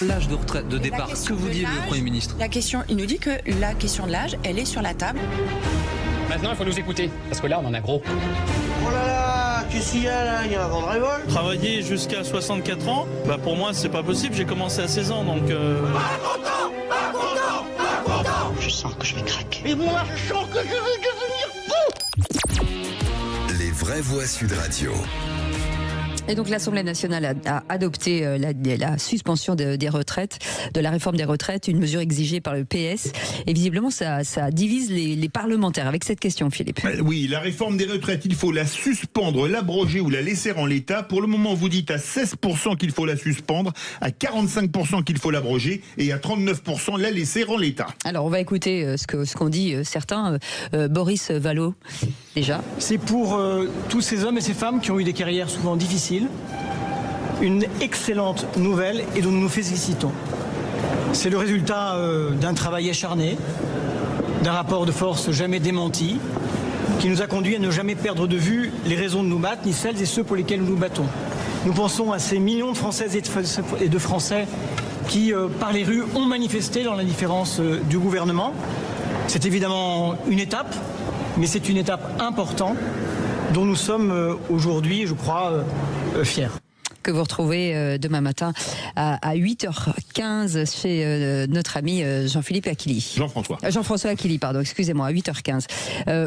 L'âge de retraite, de départ, que vous dit le Premier ministre? Il nous dit que la question de l'âge, elle est sur la table. Maintenant, il faut nous écouter, parce que là, on en a gros. Oh là là, qu'est-ce qu'il y a là? Il y a un vent de révolte. Travailler jusqu'à 64 ans, pour moi, c'est pas possible. J'ai commencé à 16 ans, donc... Pas content. Je sens que je vais craquer. Et moi, je sens que je vais devenir fou. Les vraies voix Sud Radio. Et donc l'Assemblée nationale a adopté la suspension des retraites, de la réforme des retraites, une mesure exigée par le PS. Et visiblement, ça divise les parlementaires avec cette question, Philippe. Oui, la réforme des retraites, il faut la suspendre, l'abroger ou la laisser en l'état. Pour le moment, vous dites à 16% qu'il faut la suspendre, à 45% qu'il faut l'abroger et à 39% la laisser en l'état. Alors, on va écouter ce qu'ont dit certains. Boris Vallaud, déjà. C'est pour tous ces hommes et ces femmes qui ont eu des carrières souvent difficiles, une excellente nouvelle et dont nous nous félicitons. C'est le résultat d'un travail acharné, d'un rapport de force jamais démenti, qui nous a conduit à ne jamais perdre de vue les raisons de nous battre, ni celles et ceux pour lesquels nous nous battons. Nous pensons à ces millions de Françaises et de Français qui, par les rues, ont manifesté dans l'indifférence du gouvernement. C'est évidemment une étape, mais c'est une étape importante dont nous sommes aujourd'hui, je crois, fiers. Que vous retrouvez demain matin à 8h15 chez notre ami Jean-Philippe Aquili. Jean-François Aquili, pardon, excusez-moi, à 8h15.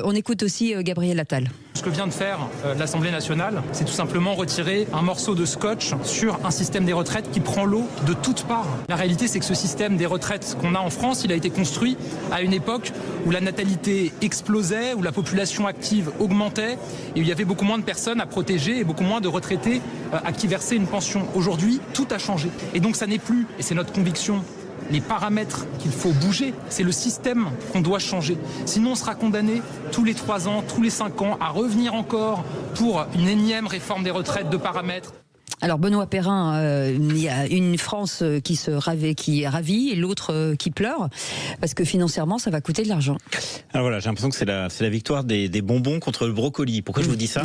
On écoute aussi Gabriel Attal. Ce que vient de faire l'Assemblée nationale, c'est tout simplement retirer un morceau de scotch sur un système des retraites qui prend l'eau de toutes parts. La réalité, c'est que ce système des retraites qu'on a en France, il a été construit à une époque où la natalité explosait, où la population active augmentait et où il y avait beaucoup moins de personnes à protéger et beaucoup moins de retraités à qui verser une pension. Aujourd'hui, tout a changé. Et donc ça n'est plus, et c'est notre conviction, les paramètres qu'il faut bouger, c'est le système qu'on doit changer. Sinon, on sera condamné tous les 3 ans, tous les 5 ans, à revenir encore pour une énième réforme des retraites de paramètres. Alors Benoît Perrin, il y a une France qui est ravie et l'autre qui pleure parce que financièrement ça va coûter de l'argent. Alors voilà, j'ai l'impression que c'est la victoire des bonbons contre le brocoli. Pourquoi je vous dis ça?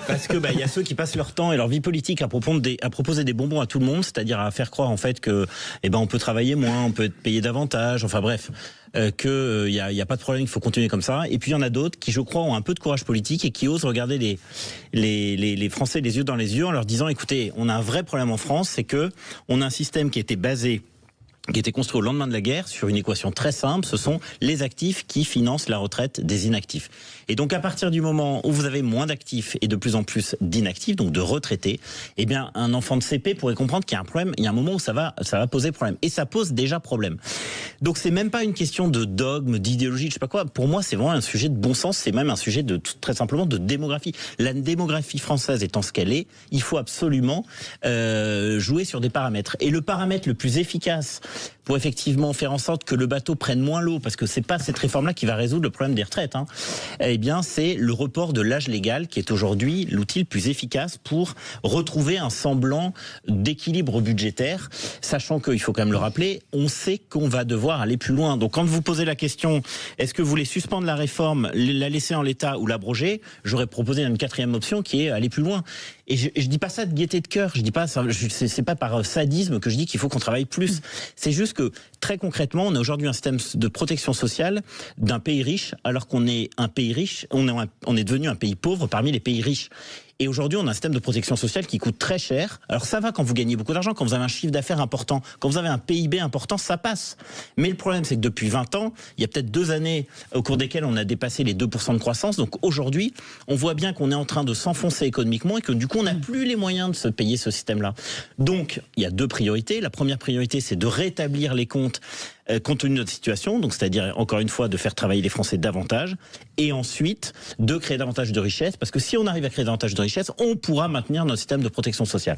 Parce que il y a ceux qui passent leur temps et leur vie politique à proposer des bonbons à tout le monde, c'est-à-dire à faire croire en fait que on peut travailler moins, on peut être payé davantage, enfin bref. Qu'il y a pas de problème, il faut continuer comme ça. Et puis il y en a d'autres qui, je crois, ont un peu de courage politique et qui osent regarder les Français les yeux dans les yeux en leur disant, écoutez, on a un vrai problème en France, c'est que on a un système qui était construit au lendemain de la guerre sur une équation très simple, ce sont les actifs qui financent la retraite des inactifs. Et donc à partir du moment où vous avez moins d'actifs et de plus en plus d'inactifs, donc de retraités, un enfant de CP pourrait comprendre qu'il y a un problème, il y a un moment où ça va poser problème. Et ça pose déjà problème. Donc c'est même pas une question de dogme, d'idéologie, je sais pas quoi. Pour moi, c'est vraiment un sujet de bon sens, c'est même un sujet très simplement de démographie. La démographie française étant ce qu'elle est, il faut absolument jouer sur des paramètres. Et le paramètre le plus efficace pour effectivement faire en sorte que le bateau prenne moins l'eau, parce que c'est pas cette réforme-là qui va résoudre le problème des retraites, c'est le report de l'âge légal qui est aujourd'hui l'outil le plus efficace pour retrouver un semblant d'équilibre budgétaire, sachant qu'il faut quand même le rappeler, on sait qu'on va devoir aller plus loin. Donc quand vous posez la question, est-ce que vous voulez suspendre la réforme, la laisser en l'état ou l'abroger, j'aurais proposé une 4e option qui est aller plus loin. Et je dis pas ça de gaieté de cœur, je dis pas ça, c'est pas par sadisme que je dis qu'il faut qu'on travaille plus. C'est juste que très concrètement, on a aujourd'hui un système de protection sociale d'un pays riche, alors qu'on est un pays riche, on est devenu un pays pauvre parmi les pays riches. Et aujourd'hui, on a un système de protection sociale qui coûte très cher. Alors ça va quand vous gagnez beaucoup d'argent, quand vous avez un chiffre d'affaires important, quand vous avez un PIB important, ça passe. Mais le problème, c'est que depuis 20 ans, il y a peut-être 2 années au cours desquelles on a dépassé les 2% de croissance. Donc aujourd'hui, on voit bien qu'on est en train de s'enfoncer économiquement et que du coup, on n'a plus les moyens de se payer ce système-là. Donc, il y a 2 priorités. La première priorité, c'est de rétablir les comptes compte tenu de notre situation, donc c'est-à-dire encore une fois de faire travailler les Français davantage, et ensuite de créer davantage de richesses, parce que si on arrive à créer davantage de richesses, on pourra maintenir notre système de protection sociale.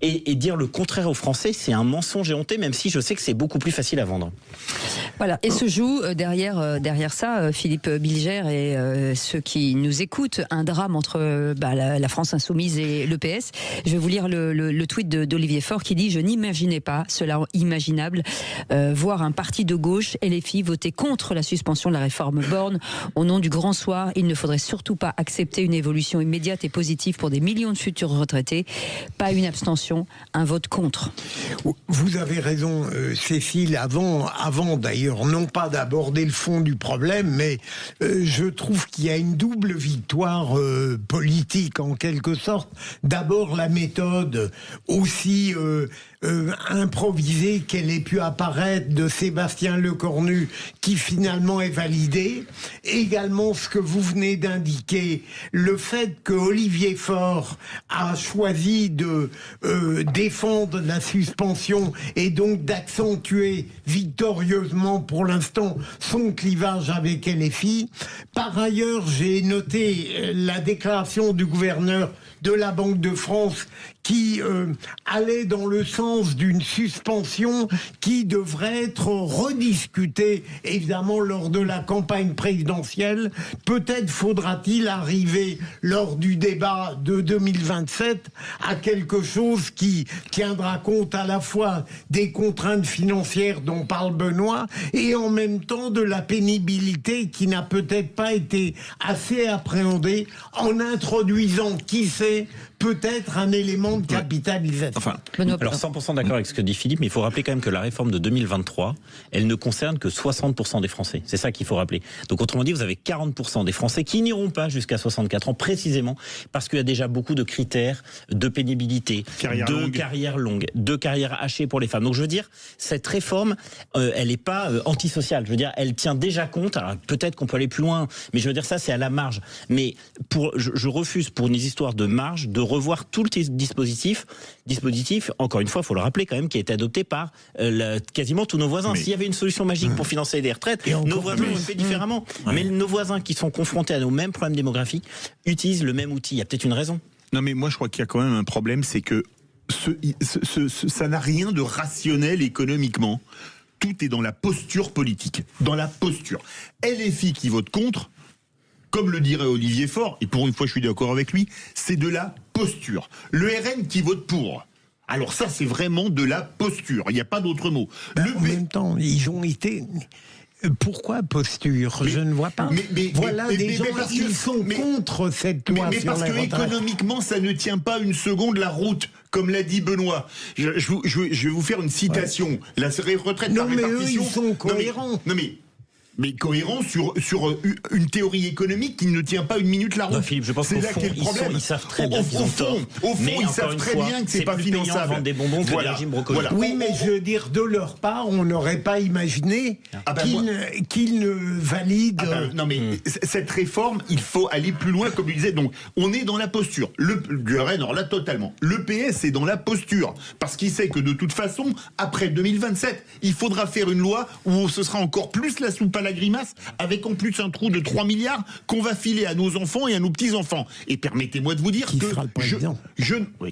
Et dire le contraire aux Français, c'est un mensonge éhonté, même si je sais que c'est beaucoup plus facile à vendre. Voilà, et se joue derrière ça, Philippe Bilger et ceux qui nous écoutent, un drame entre la France Insoumise et le PS. Je vais vous lire le tweet d'Olivier Faure qui dit « Je n'imaginais pas cela imaginable, voir un parti parti de gauche, LFI, votait contre la suspension de la réforme Borne. Au nom du grand soir, il ne faudrait surtout pas accepter une évolution immédiate et positive pour des millions de futurs retraités. Pas une abstention, un vote contre. Vous avez raison, Cécile, avant d'ailleurs, non pas d'aborder le fond du problème, mais je trouve qu'il y a une double victoire politique en quelque sorte. D'abord la méthode aussi improvisée qu'elle ait pu apparaître de Sébastien Lecornu, qui finalement est validée. Également ce que vous venez d'indiquer, le fait que Olivier Faure a choisi de défendre la suspension et donc d'accentuer victorieusement pour l'instant son clivage avec LFI. Par ailleurs, j'ai noté la déclaration du gouverneur de la Banque de France qui allait dans le sens d'une suspension qui devrait être rediscutée, évidemment, lors de la campagne présidentielle. Peut-être faudra-t-il arriver, lors du débat de 2027, à quelque chose qui tiendra compte à la fois des contraintes financières dont parle Benoît et en même temps de la pénibilité qui n'a peut-être pas été assez appréhendée en introduisant, qui sait, peut-être un élément de capitalisation. Enfin, alors 100% d'accord avec ce que dit Philippe, mais il faut rappeler quand même que la réforme de 2023, elle ne concerne que 60% des Français. C'est ça qu'il faut rappeler. Donc autrement dit, vous avez 40% des Français qui n'iront pas jusqu'à 64 ans, précisément parce qu'il y a déjà beaucoup de critères de pénibilité, carrière longue, de carrière hachée pour les femmes. Donc je veux dire, cette réforme, elle n'est pas antisociale. Je veux dire, elle tient déjà compte. Alors peut-être qu'on peut aller plus loin, mais je veux dire, ça c'est à la marge. Mais je refuse, pour une histoire de marge, de revoir tout le dispositif, encore une fois, il faut le rappeler quand même, qui a été adopté par quasiment tous nos voisins. S'il y avait une solution magique pour financer des retraites, nos voisins l'auraient fait différemment. Mais nos voisins qui sont confrontés à nos mêmes problèmes démographiques utilisent le même outil. Il y a peut-être une raison. Non, mais moi je crois qu'il y a quand même un problème, c'est que ça n'a rien de rationnel économiquement. Tout est dans la posture politique, dans la posture. LFI qui vote contre, comme le dirait Olivier Faure, et pour une fois je suis d'accord avec lui, c'est de la posture. Le RN qui vote pour, alors ça c'est vraiment de la posture, il n'y a pas d'autre mot. En même temps, ils ont été... Pourquoi posture? Je ne vois pas. Voilà des gens qui sont contre cette loi. Mais parce que économiquement, ça ne tient pas une seconde la route, comme l'a dit Benoît. Je vais vous faire une citation. Ouais. La retraite par répartition. Eux, ils sont cohérents. Mais cohérent sur une théorie économique qui ne tient pas une minute la route. Non, Philippe, je pense qu'au fond, ils savent très bien qu'ils ont tort. Au fond, ils savent très bien que c'est pas finançable. Des bonbons que des régimes brocolis. Voilà. Oui, mais je veux dire, de leur part, on n'aurait pas imaginé qu'ils ne valident... non, mais cette réforme, il faut aller plus loin, comme je disais. Donc, on est dans la posture. Le RN, alors là, totalement. Le PS est dans la posture. Parce qu'il sait que de toute façon, après 2027, il faudra faire une loi où ce sera encore plus la soupe à la grimace, avec en plus un trou de 3 milliards qu'on va filer à nos enfants et à nos petits-enfants. Et permettez-moi de vous dire qui sera le président.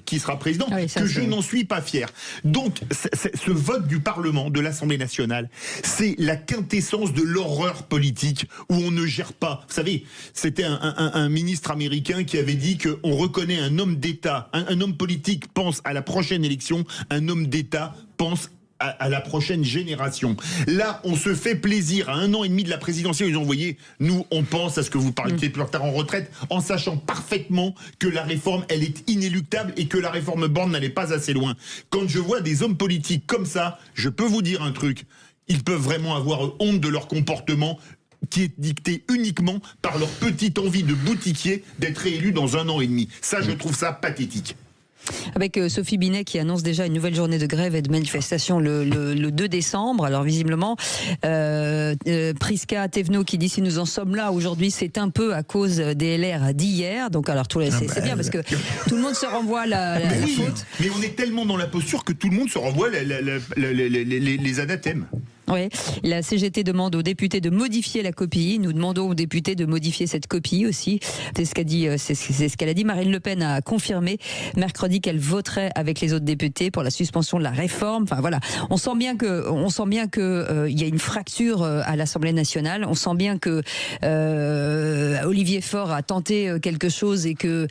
Qui sera président, je n'en suis pas fier. Donc, ce vote du Parlement, de l'Assemblée nationale, c'est la quintessence de l'horreur politique où on ne gère pas. Vous savez, c'était un ministre américain qui avait dit qu'on reconnaît un homme d'État, un homme politique pense à la prochaine élection, un homme d'État pense à la prochaine génération. Là, on se fait plaisir. À 1 an et demi de la présidentielle, ils ont envoyé, nous, on pense à ce que vous parlez plus tard en retraite, en sachant parfaitement que la réforme, elle est inéluctable et que la réforme Borne n'allait pas assez loin. Quand je vois des hommes politiques comme ça, je peux vous dire un truc. Ils peuvent vraiment avoir honte de leur comportement qui est dicté uniquement par leur petite envie de boutiquier d'être réélu dans 1 an et demi. Ça, je trouve ça pathétique. Avec Sophie Binet qui annonce déjà une nouvelle journée de grève et de manifestation le 2 décembre. Alors visiblement, Prisca Thévenot qui dit si nous en sommes là aujourd'hui, c'est un peu à cause des LR d'hier. Donc alors c'est bien parce que tout le monde se renvoie la faute. Mais on est tellement dans la posture que tout le monde se renvoie les anathèmes. Oui, la CGT demande aux députés de modifier la copie. Nous demandons aux députés de modifier cette copie aussi. C'est ce qu'elle a dit. Marine Le Pen a confirmé mercredi qu'elle voterait avec les autres députés pour la suspension de la réforme. Enfin voilà, on sent bien que il y a une fracture à l'Assemblée nationale. On sent bien que Olivier Faure a tenté quelque chose et que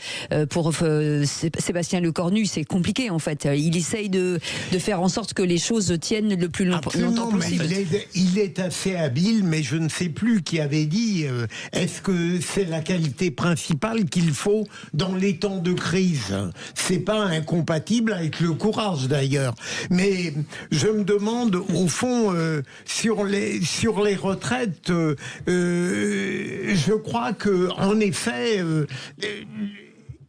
pour Sébastien Lecornu, c'est compliqué en fait. Il essaye de faire en sorte que les choses tiennent le plus longtemps possible. Il est assez habile, mais je ne sais plus qui avait dit est-ce que c'est la qualité principale qu'il faut dans les temps de crise? C'est pas incompatible avec le courage d'ailleurs. Mais je me demande au fond sur les retraites, je crois que en effet.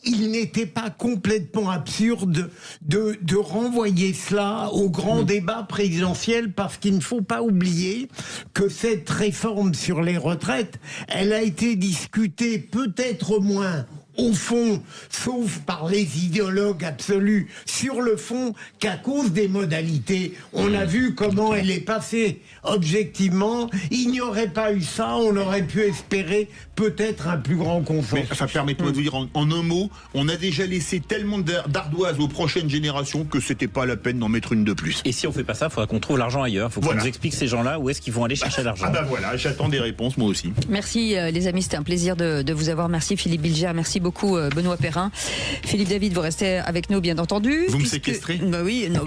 Il n'était pas complètement absurde de renvoyer cela au grand débat présidentiel, parce qu'il ne faut pas oublier que cette réforme sur les retraites, elle a été discutée peut-être moins au fond, sauf par les idéologues absolus, sur le fond, qu'à cause des modalités. On a vu comment elle est passée. Objectivement, il n'y aurait pas eu ça, on aurait pu espérer peut-être un plus grand consensus. Mais ça permet-moi de vous dire en un mot, on a déjà laissé tellement d'ardoises aux prochaines générations que c'était pas la peine d'en mettre une de plus. Et si on fait pas ça, il faudra qu'on trouve l'argent ailleurs. Il faut qu'on nous explique ces gens-là où est-ce qu'ils vont aller chercher l'argent. Ah bah voilà, j'attends des réponses moi aussi. Merci les amis, c'était un plaisir de vous avoir. Merci Philippe Bilger, merci beaucoup Benoît Perrin. Philippe David, vous restez avec nous bien entendu. Vous me séquestrez? Bah oui, non.